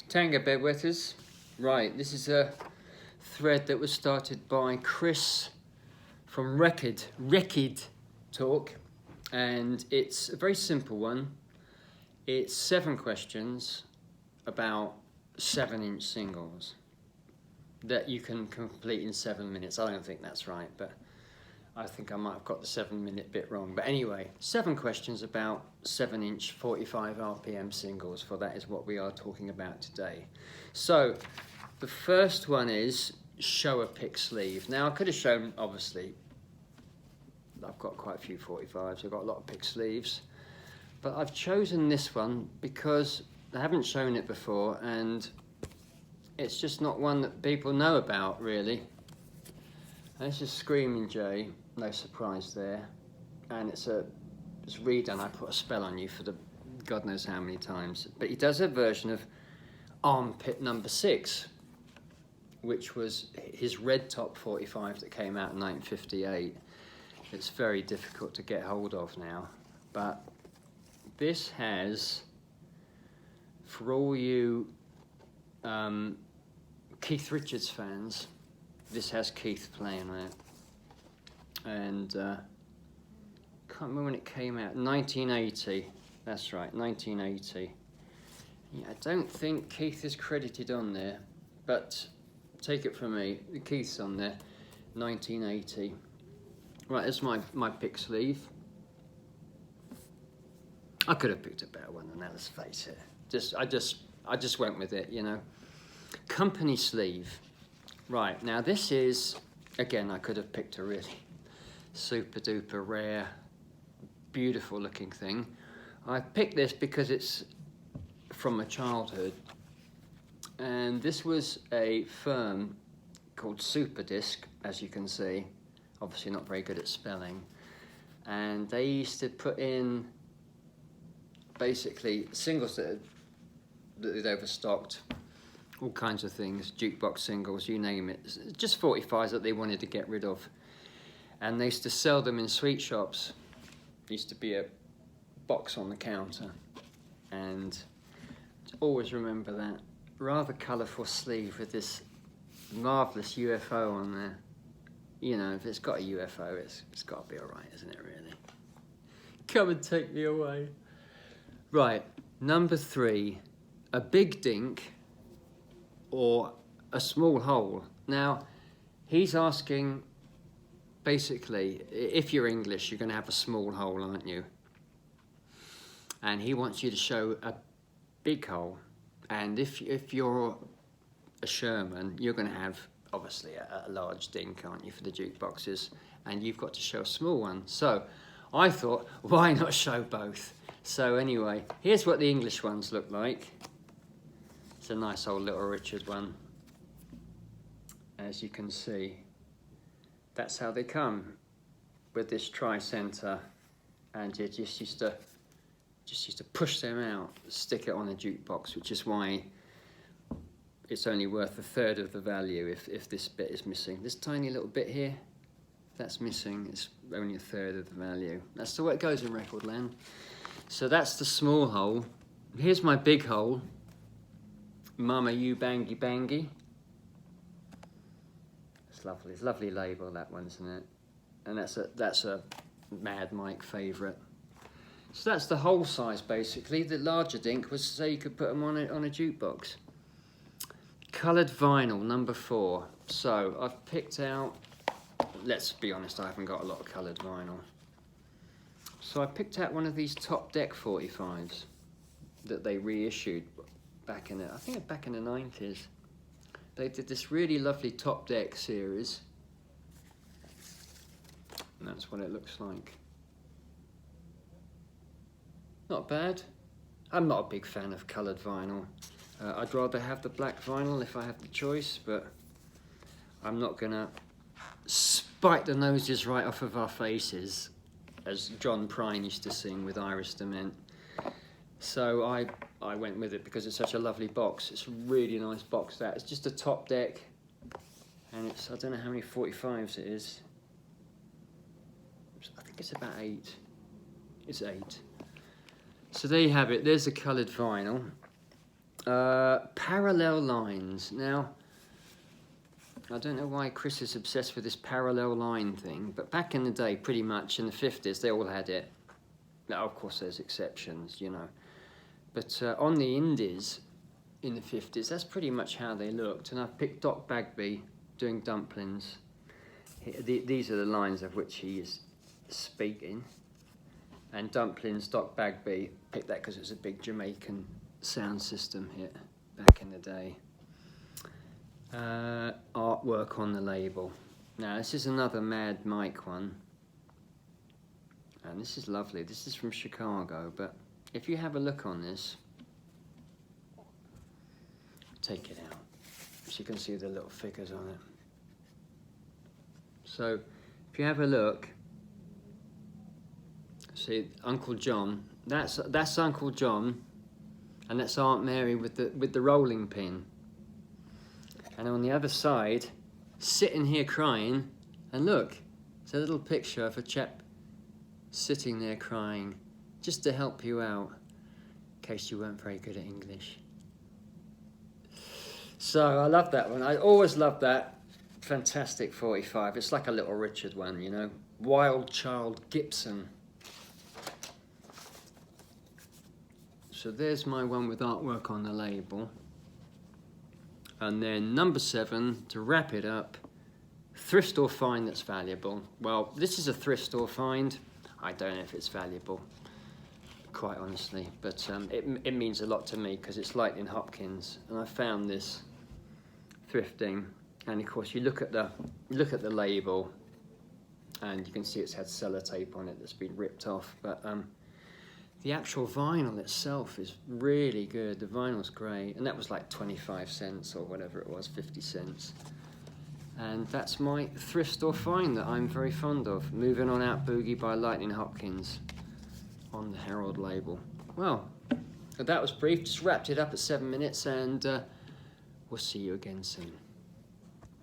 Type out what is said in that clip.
Tango bedwetters. Right, this is a thread that was started by Chris from Rekkid Talk, and it's a very simple one. It's 7 questions about 7-inch singles that you can complete in 7 minutes. I don't think that's right, but I think I might have got the 7-minute bit wrong. But anyway, 7 questions about 7-inch 45 RPM singles, for that is what we are talking about today. So the first one is show a pick sleeve. Now I could have shown, obviously, I've got quite a few 45s, I've got a lot of pick sleeves, but I've chosen this one because I haven't shown it before and it's just not one that people know about really. And this is Screaming Jay, no surprise there, and it's redone. I put a spell on you for the God knows how many times, but he does a version of Armpit number 6, which was his red top 45 that came out in 1958. It's very difficult to get hold of now, but this has, for all you Keith Richards fans, this has Keith playing on it, and can't remember when it came out. 1980. That's right, 1980. Yeah, I don't think Keith is credited on there, but take it from me, Keith's on there. 1980. Right, there's my pick sleeve. I could have picked a better one than that, let's face it. I just went with it, you know. Company sleeve. Right, now this is, again, I could have picked a really super duper rare, beautiful looking thing. I picked this because it's from my childhood, and this was a firm called Super Disc, as you can see. Obviously not very good at spelling, and they used to put in basically singles that they'd overstocked, all kinds of things, jukebox singles, you name it, just 45s that they wanted to get rid of, and they used to sell them in sweet shops. There used to be a box on the counter, and always remember that rather colourful sleeve with this marvellous UFO on there. You know, if it's got a UFO, it's got to be alright, isn't it, really? Come and take me away. Right, number 3, a big dink or a small hole. Now, he's asking, basically, if you're English, you're going to have a small hole, aren't you? And he wants you to show a big hole. And if you're a Sherman, you're going to have, obviously, a large dink, aren't you, for the jukeboxes? And you've got to show a small one. So I thought, why not show both? So anyway, here's what the English ones look like. It's a nice old Little Richard one. As you can see, that's how they come, with this tri-center, and you just used to push them out, stick it on a jukebox, which is why it's only worth 1/3 of the value if this bit is missing. This tiny little bit here, that's missing, it's only 1/3 of the value. That's the way it goes in record land. So that's the small hole. Here's my big hole. Mama, you bangy bangy. It's lovely. It's a lovely label, that one, isn't it? And that's a Mad Mike favourite. So that's the hole size, basically. The larger dink was so you could put them on a jukebox. Coloured vinyl, number 4. So I've picked out, let's be honest, I haven't got a lot of coloured vinyl. So I picked out one of these Top Deck 45s that they reissued back in I think back in the 90s. They did this really lovely Top Deck series. And that's what it looks like. Not bad. I'm not a big fan of coloured vinyl. I'd rather have the black vinyl if I have the choice, but I'm not gonna spike the noses right off of our faces, as John Prine used to sing with Iris DeMent. So I went with it because it's such a lovely box. It's a really nice box, that. It's just a Top Deck, and it's, I don't know how many 45s it is. I think it's about 8. It's 8. So there you have it. There's the coloured vinyl. Parallel lines. Now, I don't know why Chris is obsessed with this parallel line thing, but back in the day, pretty much in the 50s, they all had it. Now, of course, there's exceptions, you know. But on the indies in the 50s, that's pretty much how they looked. And I've picked Doc Bagby doing dumplings. These are the lines of which he is speaking. And dumplings, Doc Bagby, picked that because it was a big Jamaican sound system hit back in the day. Artwork on the label. Now this is another Mad Mike one, and this is lovely. This is from Chicago, but if you have a look on this, take it out so you can see the little figures on it. So if you have a look, see Uncle John, that's Uncle John, and that's Aunt Mary with the rolling pin. And on the other side, sitting here crying, and look, it's a little picture of a chap sitting there crying, just to help you out, in case you weren't very good at English. So I love that one. I always loved that. Fantastic 45. It's like a Little Richard one, you know. Wild Child Gibson. So there's my one with artwork on the label. And then number 7, to wrap it up, thrift store find that's valuable. Well, this is a thrift store find. I don't know if it's valuable, quite honestly, but it means a lot to me because it's Lightning Hopkins, and I found this thrifting. And of course, you look at the label, and you can see it's had sellotape on it that's been ripped off. But the actual vinyl itself is really good. The vinyl's great, and that was like 25 cents or whatever it was, 50 cents. And that's my thrift store find that I'm very fond of. Moving On Out Boogie by Lightning Hopkins on the Herald label. Well, that was brief. Just wrapped it up at 7 minutes, and we'll see you again soon.